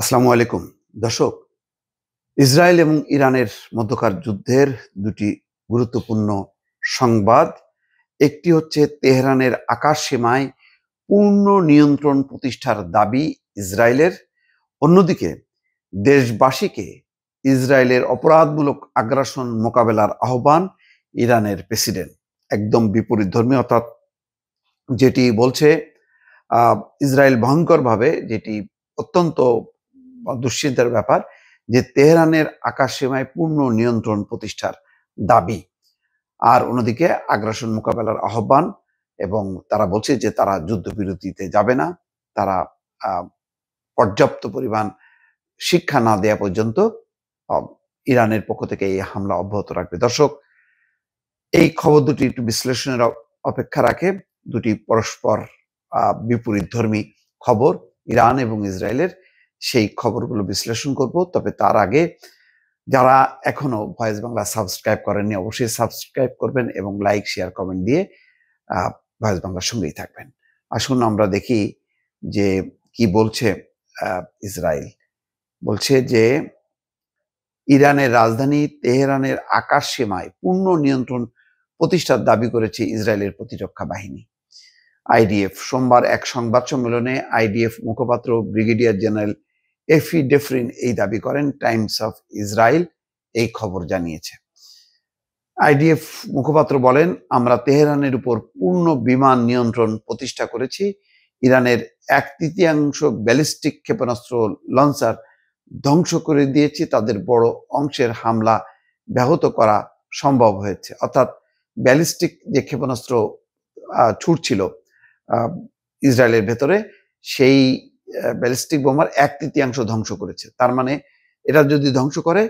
আসসালামু আলাইকুম। দর্শক, ইসরায়েল এবং ইরানের মধ্যকার যুদ্ধের দুটি গুরুত্বপূর্ণ সংবাদ। একটি হচ্ছে তেহরানের আকাশ সীমায় পূর্ণ নিয়ন্ত্রণ প্রতিষ্ঠার দাবি ইসরায়েলের। অন্যদিকে দেশবাসীকে ইসরায়েলের অপরাধমূলক আগ্রাসন মোকাবেলার আহ্বান ইরানের প্রেসিডেন্ট। একদম বিপরীতধর্মী, অর্থাৎ যেটি বলছে ইসরায়েল ভয়ঙ্করভাবে, যেটি অত্যন্ত দুশ্চিন্তার ব্যাপার, যে তেহরানের আকাশ সীমায় পূর্ণ নিয়ন্ত্রণ প্রতিষ্ঠার দাবি, আর অন্যদিকে আগ্রাসন মোকাবেলার আহ্বান। এবং তারা বলছে যে তারা যুদ্ধবিরতিতে যাবে না, তারা পর্যাপ্ত পরিমাণ শিক্ষা না দেয়া পর্যন্ত ইরানের পক্ষ থেকে এই হামলা অব্যাহত রাখবে। দর্শক, এই খবর দুটি একটু বিশ্লেষণের অপেক্ষা রাখে। দুটি পরস্পর বিপরীতধর্মী খবর ইরান এবং ইসরায়েলের, সেই খবরগুলো বিশ্লেষণ করব। তবে তার আগে যারা এখনো ভয়েস বাংলা সাবস্ক্রাইব করেননি, অবশ্যই সাবস্ক্রাইব করবেন এবং লাইক, শেয়ার, কমেন্ট দিয়ে ভয়েস বাংলার সঙ্গেই থাকবেন। আসুন আমরা দেখি যে কি বলছে ইসরায়েল। বলছে যে ইরানের রাজধানী তেহরানের আকাশ সীমায় পূর্ণ নিয়ন্ত্রণ প্রতিষ্ঠার দাবি করেছে ইসরায়েলের প্রতিরক্ষা বাহিনী আইডিএফ। সোমবার এক সংবাদ সম্মেলনে আইডিএফ মুখপাত্র ব্রিগেডিয়ার জেনারেল এফি ডেফরিন এই দাবি করেন। টাইমস অফ ইসরায়েল এই খবর জানিয়েছে। আইডিএফ মুখপাত্র বলেন, আমরা তেহরানের উপর পূর্ণ বিমান নিয়ন্ত্রণ প্রতিষ্ঠা করেছি। ইরানের 1/3 ব্যালিস্টিক ক্ষেপণাস্ত্র লঞ্চার ধ্বংস করে দিয়েছি। তাদের বড় অংশের হামলা ব্যাহত করা সম্ভব হয়েছে। অর্থাৎ ব্যালিস্টিক যে ক্ষেপণাস্ত্র ছুটছিল ইসরায়েলের ভেতরে, সেই ব্যালিস্টিক বোমার 1/3 ধ্বংস করেছে। তার মানে এটা যদি ধ্বংস করে,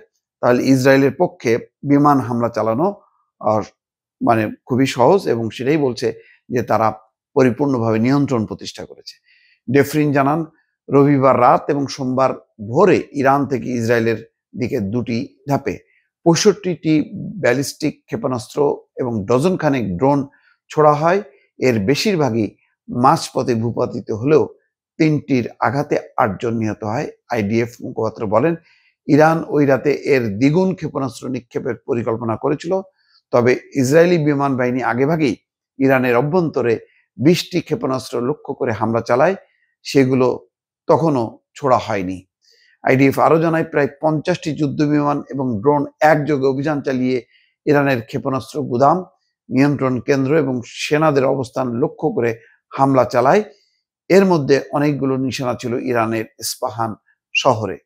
তাহলে ইসরায়েলের পক্ষে বিমান হামলা চালানো মানে খুবই সহজ, এবং সেটাই বলছে যে তারা পরিপূর্ণভাবে নিয়ন্ত্রণ প্রতিষ্ঠা করেছে। ডেফরিন জানান, রবিবার রাত এবং সোমবার ভোরে ইরান থেকে ইসরায়েলের দিকে দুটি ধাপে 65টি ব্যালিস্টিক ক্ষেপণাস্ত্র এবং ডজন খানেক ড্রোন ছোড়া হয়। এর বেশিরভাগই মাঝপথে ভূপাতিত হলেও 3টির আঘাতে 8 জন নিহত হয়। আইডিএফ মুখপাত্র বলেন, ইরান ওই রাতে এর দ্বিগুণ ক্ষেপণাস্ত্র নিক্ষেপের পরিকল্পনা করেছিল। তবে ইসরায়েলি বিমান বাহিনী আগেভাগেই ইরানের অভ্যন্তরে 20টি ক্ষেপণাস্ত্র লক্ষ্য করে হামলা চালায়, সেগুলো তখনও ছোড়া হয়নি। আইডিএফ আরো জানায়, প্রায় 50টি যুদ্ধ বিমান এবং ড্রোন একযোগে অভিযান চালিয়ে ইরানের ক্ষেপণাস্ত্র গুদাম, নিয়ন্ত্রণ কেন্দ্র এবং সেনাদের অবস্থান লক্ষ্য করে হামলা চালায়। এর মধ্যে অনেকগুলো নিশানা ছিল ইরানের ইস্পাহান শহরে।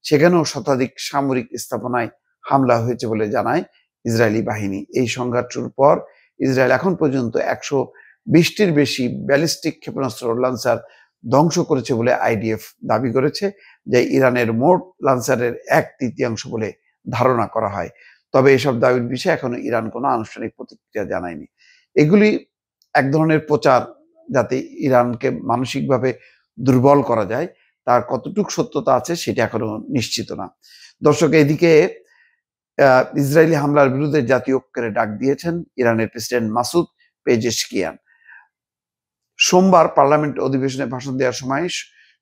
সেখানেও শতাধিক সামরিক স্থাপনায় হামলা হয়েছে বলে জানায় ইসরায়েলি বাহিনী। এই সংঘাত শুরুর পর ইসরায়েল এখন পর্যন্ত 120টির বেশি ব্যালিস্টিক ক্ষেপণাস্ত্র লঞ্চার ধ্বংস করেছে বলে আইডিএফ দাবি করেছে, যে ইরানের মোট লঞ্চারের 1/3 বলে ধারণা করা হয়। তবে এসব দাবির বিষয়ে এখনো ইরান কোনো আনুষ্ঠানিক প্রতিক্রিয়া জানায়নি। এগুলি এক ধরনের প্রচার, যাতে ইরানকে মানসিকভাবে দুর্বল করা যায়। তার কতটুকু সত্যতা আছে সেটা এখনো নিশ্চিত না। দর্শক, এদিকে ইসরায়েলি হামলার বিরুদ্ধে জাতীয় ঐক্যের ডাক দিয়েছেন ইরানের প্রেসিডেন্ট মাসুদ পেজেশকিয়ান। সোমবার পার্লামেন্ট অধিবেশনে ভাষণ দেওয়ার সময়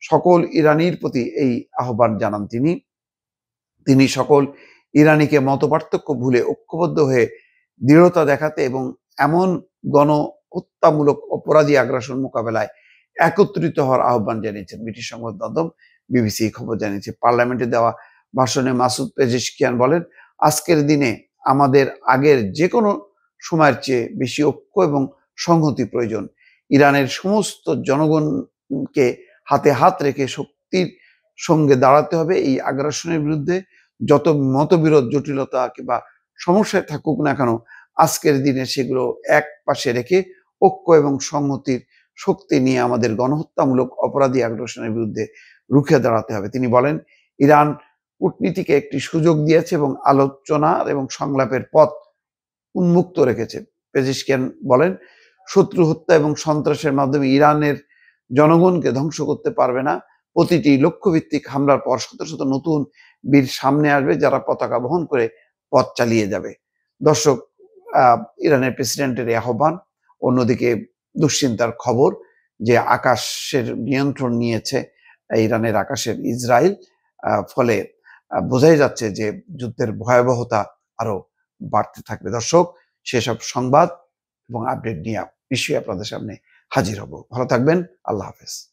সকল ইরানির প্রতি এই আহ্বান জানান তিনি সকল ইরানিকে মতপার্থক্য ভুলে ঐক্যবদ্ধ হয়ে দৃঢ়তা দেখাতে এবং এমন গণহত্যামূলক অপরাধী আগ্রাসন মোকাবেলায় একত্রিত হওয়ার আহ্বান জানিয়েছেন। ব্রিটিশ সংবাদ মাধ্যম বিবিসি খবর জানিয়েছে। পার্লামেন্টে দেওয়া ভাষণে মাসুদ পেজেশকিয়ান বলেন, আজকের দিনে আমাদের আগের যে কোনো সময়ের চেয়ে বেশি ঐক্য এবং সংহতি প্রয়োজন। ইরানের সমস্ত জনগণকে হাতে হাত রেখে শক্তির সঙ্গে দাঁড়াতে হবে। এই আগ্রাসনের বিরুদ্ধে যত মতবিরোধ, জটিলতা কিংবা সমস্যায় থাকুক না কেন, আজকের দিনে সেগুলো এক পাশে রেখে ঐক্য এবং সংহতির শক্তি নিয়ে আমাদের গণহত্যামূলক অপরাধী আগ্রাসনের বিরুদ্ধে রুখে দাঁড়াতে হবে। তিনি বলেন, ইরান কূটনীতিকে একটি সুযোগ দিয়েছে এবং আলোচনা এবং সংলাপের পথ উন্মুক্ত রেখেছে। পেজেশকিয়ান বলেন, শত্রু হত্যা এবং সন্ত্রাসের মাধ্যমে ইরানের জনগণকে ধ্বংস করতে পারবে না। প্রতিটি লক্ষ্যভিত্তিক হামলার পর শত শত নতুন বীর সামনে আসবে, যারা পতাকা বহন করে পথ চালিয়ে যাবে। দর্শক, ইরানের প্রেসিডেন্টের এই আহ্বান। অন্যদিকে দুশ্চিন্তার খবর যে আকাশের নিয়ন্ত্রণ নিয়েছে ইরানের আকাশের ইসরায়েল। ফলে বোঝাই যাচ্ছে যে যুদ্ধের ভয়াবহতা আরো বাড়তে থাকবে। দর্শক, সেসব সংবাদ এবং আপডেট নিয়ে নিশ্চয়ই আপনাদের সামনে হাজির হব। ভালো থাকবেন। আল্লাহ হাফেজ।